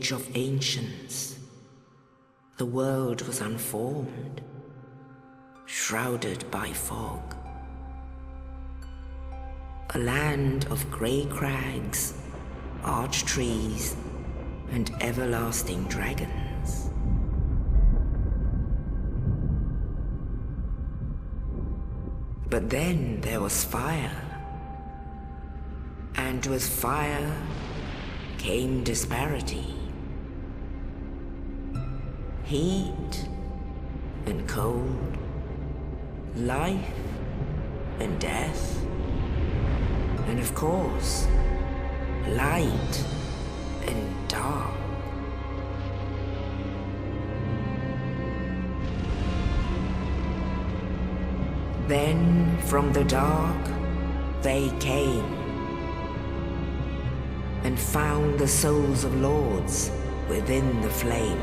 age of ancients, the world was unformed, shrouded by fog. A land of grey crags, arch trees, and everlasting dragons. But then there was fire, and with fire came disparity. Heat and cold, life and death, and of course, light and dark. Then from the dark they came and found the souls of lords within the flame.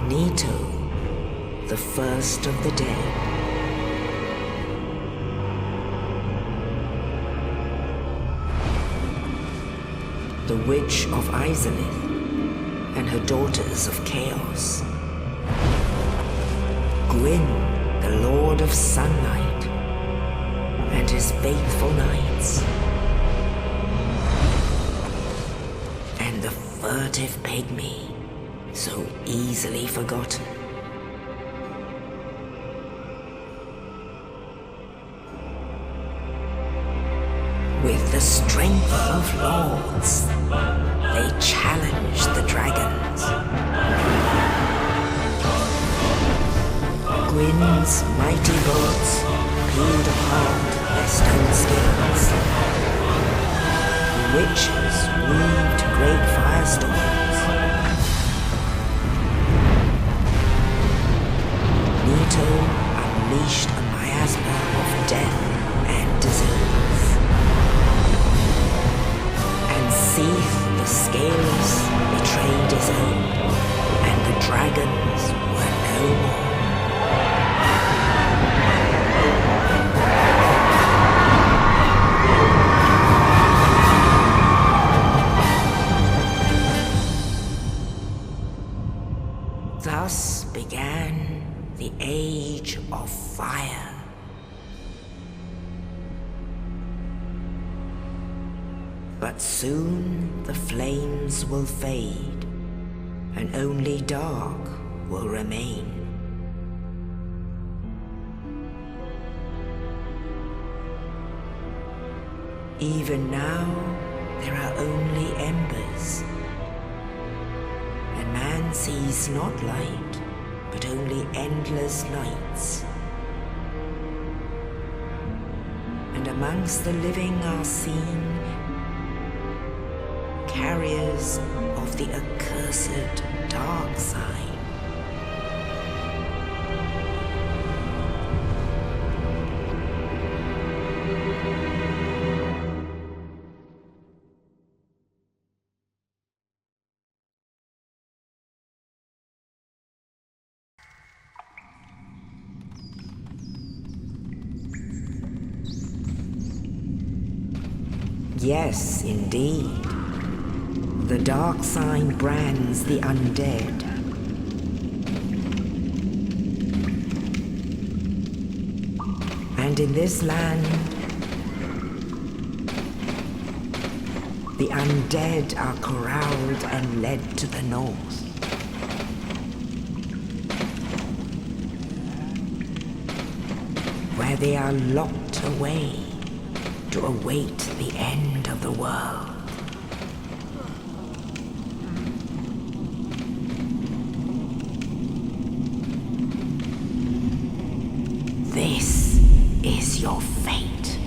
Nito, the first of the dead. The Witch of Izalith and her daughters of Chaos. Gwyn, the Lord of Sunlight, and his faithful knights. And the furtive pygmy, so easily forgotten. With the strength of lords, they challenged the dragons. Gwyn's mighty bullets peeled apart their stone skins. The witches weaved great firestorms. Nito unleashed a miasma of death and disease. And Seath the Scaleless betrayed his own, and the dragons were no more. Thus began the Age of Fire. But soon the flames will fade, and only dark will remain. Even now, there are only embers, and man sees not light, but only endless nights. And amongst the living are seen carriers of the accursed dark side. Yes, indeed. The dark sign brands the undead. And in this land, the undead are corralled and led to the north. Where they are locked away to await the end of the world. This is your fate.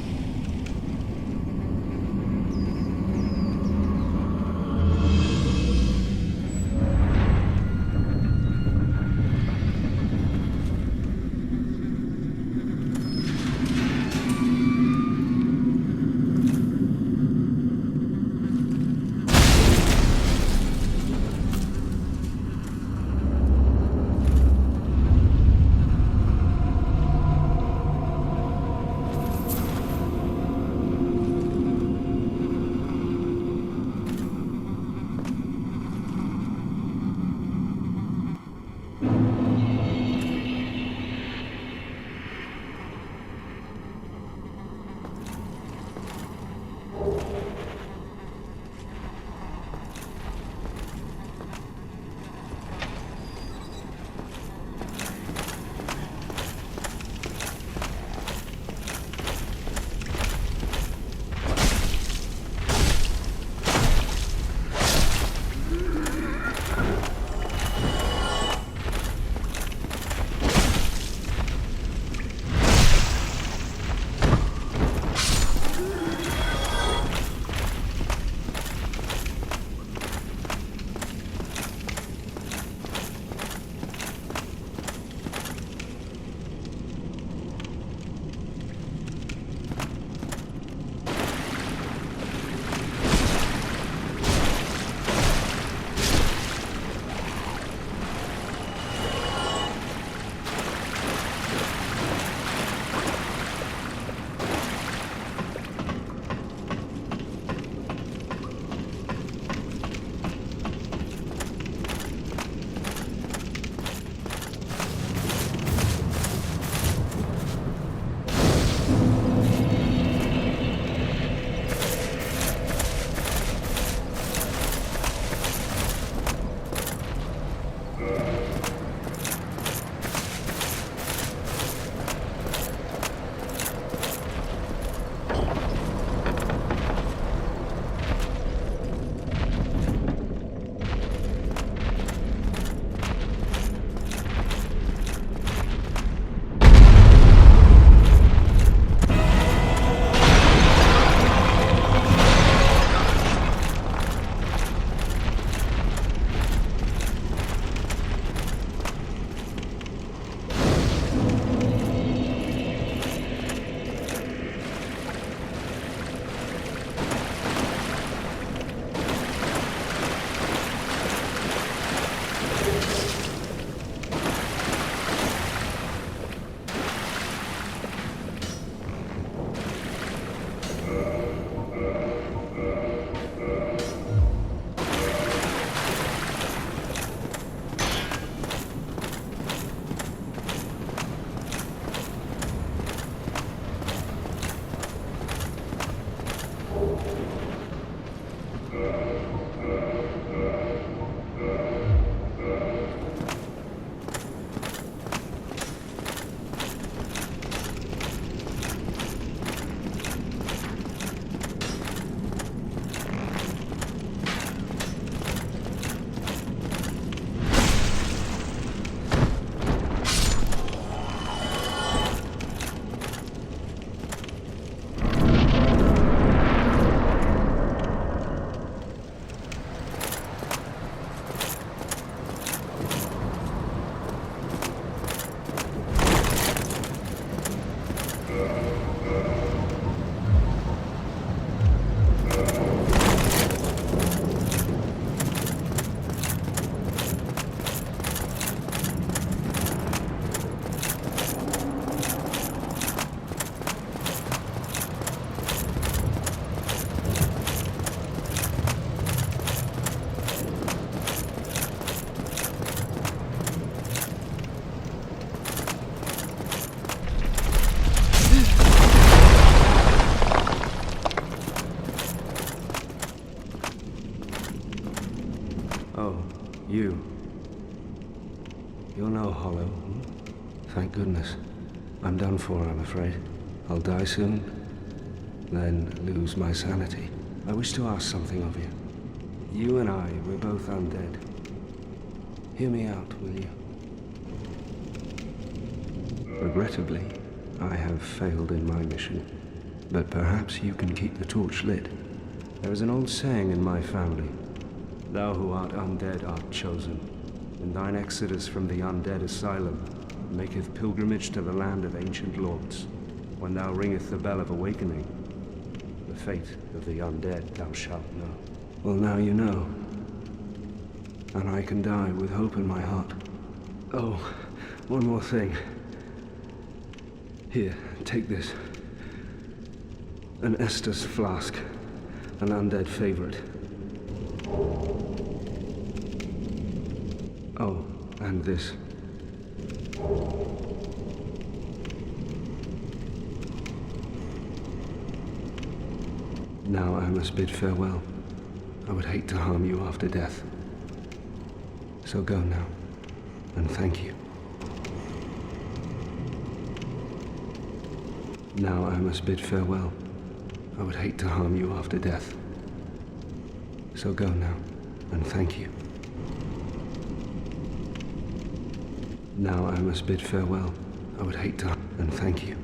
Oh, you. You're no hollow. Thank goodness. I'm done for, I'm afraid. I'll die soon, then lose my sanity. I wish to ask something of you. You and I, we're both undead. Hear me out, will you? Regrettably, I have failed in my mission, but perhaps you can keep the torch lit. There is an old saying in my family. Thou who art undead art chosen, and thine exodus from the undead asylum maketh pilgrimage to the land of ancient lords. When thou ringeth the bell of awakening, the fate of the undead thou shalt know. Well, now you know, and I can die with hope in my heart. Oh, one more thing. Here, take this. An Estus flask, an undead favorite. Oh, and this. Now I must bid farewell. I would hate to harm you after death. So go now, and thank you. Now I must bid farewell. I would hate to harm you after death. So go now, and thank you. Now I must bid farewell. I would hate to, and thank you.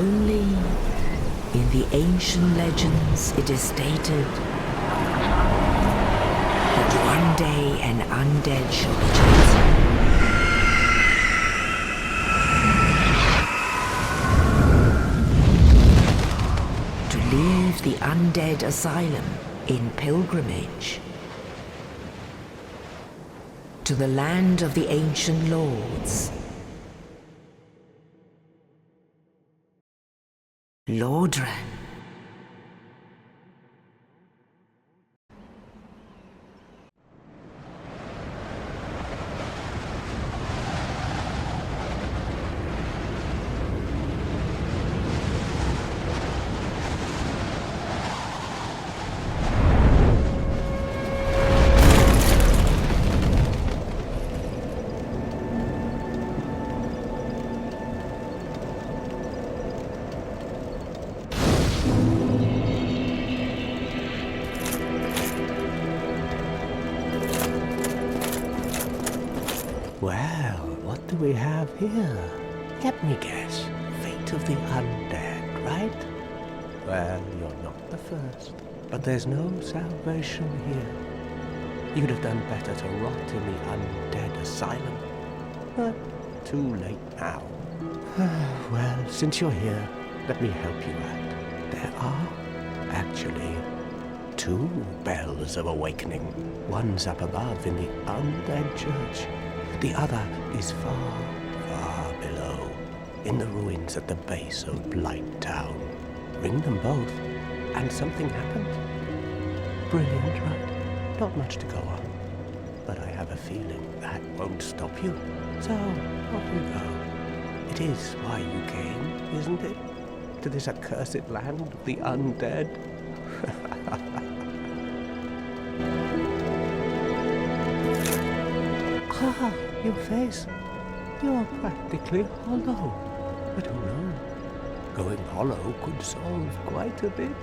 only in the ancient legends it is stated that one day an undead shall be chosen. To leave the undead asylum in pilgrimage to the land of the ancient lords. Lordran. Well, what do we have here? Let me guess. Fate of the undead, right? Well, you're not the first. But there's no salvation here. You'd have done better to rot in the undead asylum. But too late now. Well, since you're here, let me help you out. There are, actually, 2 bells of awakening. One's up above in the undead church. The other is far, far below, in the ruins at the base of Blight Town. Ring them both, and something happens. Brilliant, right? Not much to go on. But I have a feeling that won't stop you. So, off we go. It is why you came, isn't it? To this accursed land of the undead? Ah, your face. You're practically hollow. But who knows? Going hollow could solve quite a bit.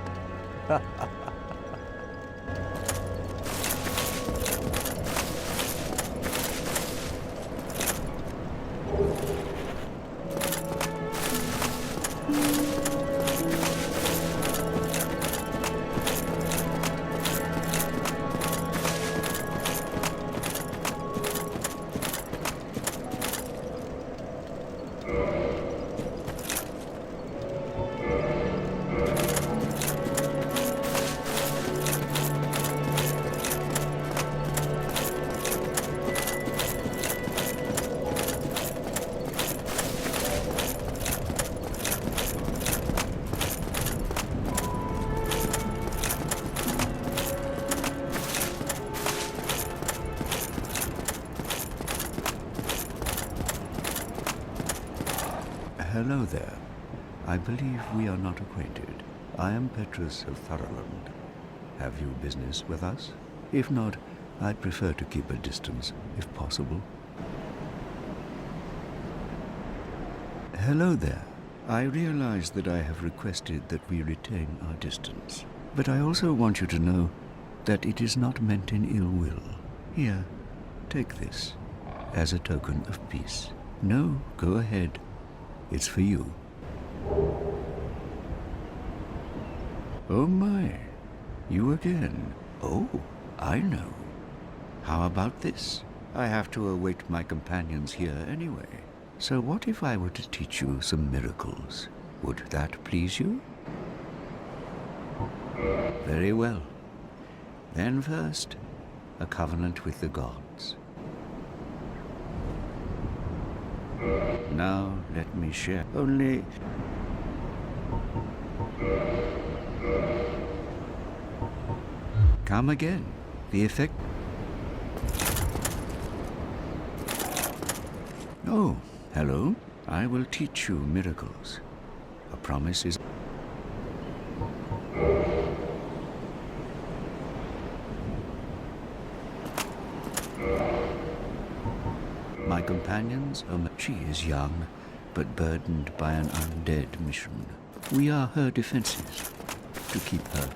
Hello there. I believe we are not acquainted. I am Petrus of Thoroland. Have you business with us? If not, I'd prefer to keep a distance, if possible. Hello there. I realize that I have requested that we retain our distance, but I also want you to know that it is not meant in ill will. Here, take this, as a token of peace. No, go ahead. It's for you. Oh my, you again. Oh, I know. How about this? I have to await my companions here anyway. So what if I were to teach you some miracles? Would that please you? Very well. Then first, a covenant with the gods. Now, let me share. Only... Come again. The effect... Oh, hello. I will teach you miracles. A promise is... My companions, she is young, but burdened by an undead mission. We are her defenses, to keep her